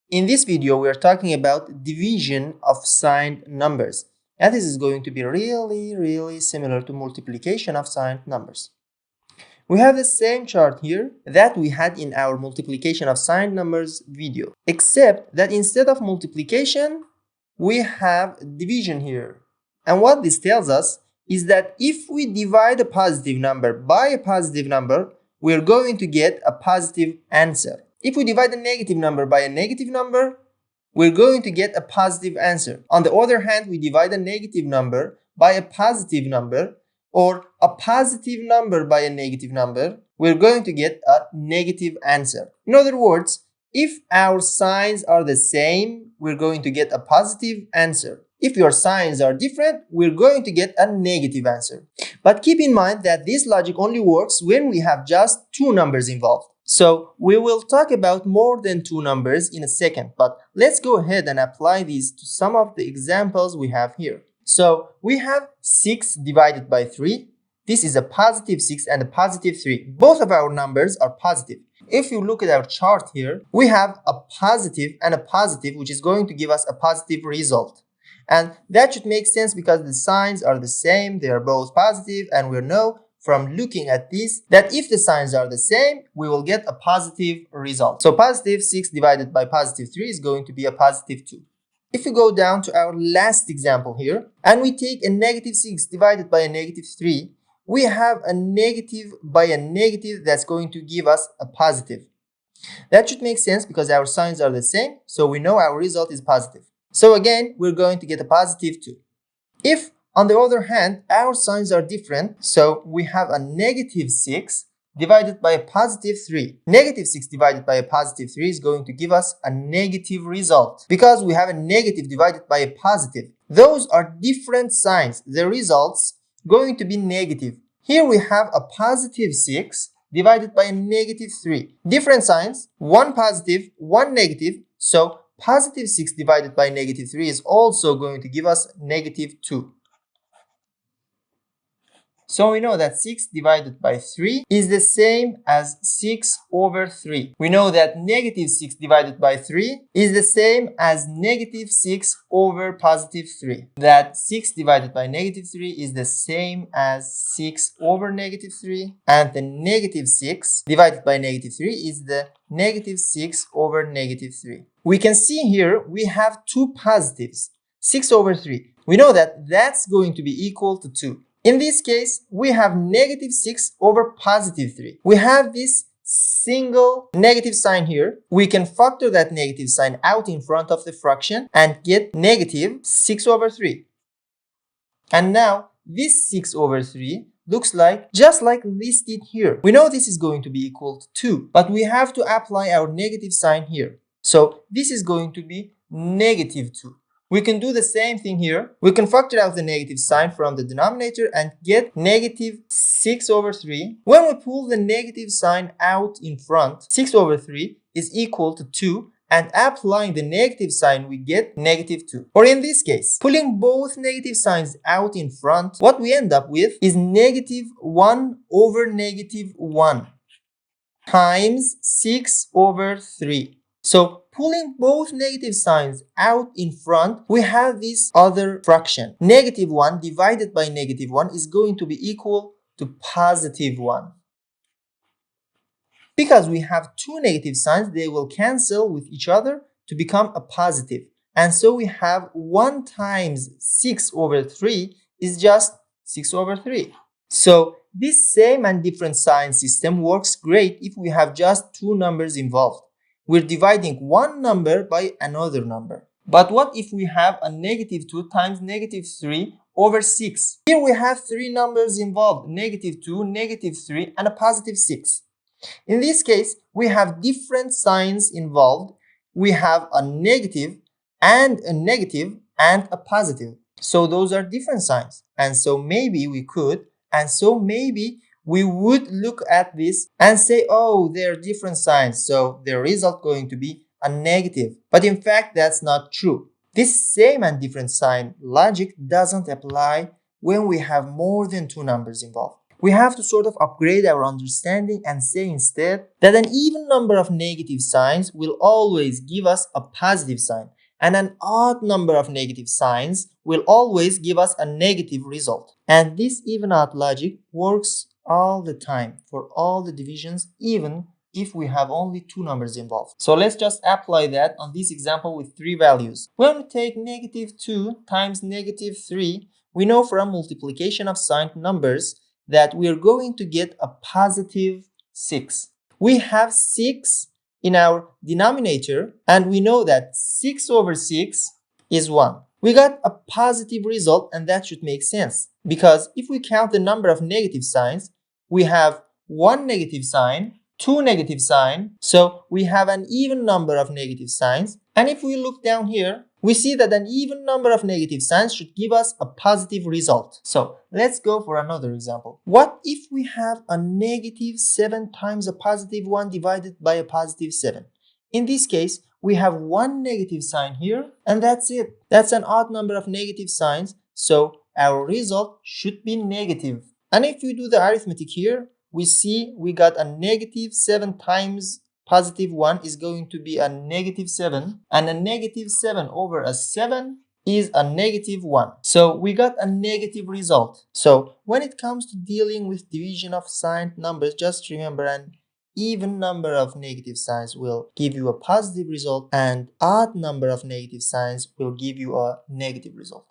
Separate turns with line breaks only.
In this video, we are talking about division of signed numbers. And this is going to be really similar to multiplication of signed numbers. We have the same chart here that we had in our multiplication of signed numbers video, except that instead of multiplication, we have division here. And what this tells us is that if we divide a positive number by a positive number, we're going to get a positive answer. If we divide a negative number by a negative number, we're going to get a positive answer. On the other hand, we divide a negative number by a positive number or a positive number by a negative number, we're going to get a negative answer. In other words, if our signs are the same, we're going to get a positive answer. If your signs are different, we're going to get a negative answer. But keep in mind that this logic only works when we have just two numbers involved. So we will talk about more than two numbers in a second, but let's go ahead and apply these to some of the examples we have here. So we have 6 divided by 3. This is a positive 6 and a positive 3. Both of our numbers are positive. If you look at our chart here, we have a positive and a positive, which is going to give us a positive result. And that should make sense because the signs are the same, they are both positive, and we know from looking at this that if the signs are the same, we will get a positive result. So positive 6 divided by positive 3 is going to be a positive 2. If we go down to our last example here, and we take a negative 6 divided by a negative 3, we have a negative by a negative that's going to give us a positive. That should make sense because our signs are the same, so we know our result is positive. So again, we're going to get a positive 2. If, on the other hand, our signs are different, so we have a negative 6 divided by a positive 3. Negative 6 divided by a positive 3 is going to give us a negative result because we have a negative divided by a positive. Those are different signs. The results going to be negative. Here we have a positive 6 divided by a negative 3. Different signs, one positive, one negative. So positive 6 divided by negative 3 is also going to give us negative 2. So we know that 6 divided by 3 is the same as 6 over 3. We know that negative 6 divided by 3 is the same as negative 6 over positive 3. That 6 divided by negative 3 is the same as 6 over negative 3. And the negative 6 divided by negative 3 is the negative 6 over negative 3. We can see here we have two positives, 6 over 3. We know that that's going to be equal to 2. In this case, we have negative 6 over positive 3. We have this single negative sign here. We can factor that negative sign out in front of the fraction and get negative 6 over 3. And now this 6 over 3 looks like just like this did here. We know this is going to be equal to 2, but we have to apply our negative sign here. So this is going to be negative 2. We can do the same thing here. We can factor out the negative sign from the denominator and get negative 6 over 3. When we pull the negative sign out in front, 6 over 3 is equal to 2. And applying the negative sign, we get negative 2. Or in this case, pulling both negative signs out in front, what we end up with is negative 1 over negative 1 times 6 over 3. So pulling both negative signs out in front, we have this other fraction. Negative 1 divided by negative 1 is going to be equal to positive 1. Because we have two negative signs, they will cancel with each other to become a positive. And so we have 1 times 6 over 3 is just 6 over 3. So this same and different sign system works great if we have just two numbers involved. We're dividing one number by another number. But what if we have a negative 2 times negative 3 over 6? Here we have three numbers involved, negative 2, negative 3, and a positive 6. In this case, we have different signs involved. We have a negative and a positive. So those are different signs. And so maybe we would look at this and say, oh, they're different signs, so the result going to be a negative. But in fact, that's not true. This same and different sign logic doesn't apply when we have more than two numbers involved. We have to sort of upgrade our understanding and say instead that an even number of negative signs will always give us a positive sign, and an odd number of negative signs will always give us a negative result. And this even odd logic works all the time for all the divisions, even if we have only two numbers involved. So let's just apply that on this example with three values. When we take negative 2 times negative 3, we know from multiplication of signed numbers that we are going to get a positive 6. We have 6 in our denominator, and we know that 6 over 6 is 1. We got a positive result, and that should make sense, because if we count the number of negative signs, we have one negative sign, two negative signs, so we have an even number of negative signs. And if we look down here, we see that an even number of negative signs should give us a positive result. So let's go for another example. What if we have a negative 7 times a positive 1 divided by a positive 7? In this case, we have one negative sign here, and that's it. That's an odd number of negative signs, so our result should be negative. And if we do the arithmetic here, we see we got a negative 7 times positive 1 is going to be a negative 7, and a negative 7 over a 7 is a negative 1. So we got a negative result. So when it comes to dealing with division of signed numbers, just remember an even number of negative signs will give you a positive result, and odd number of negative signs will give you a negative result.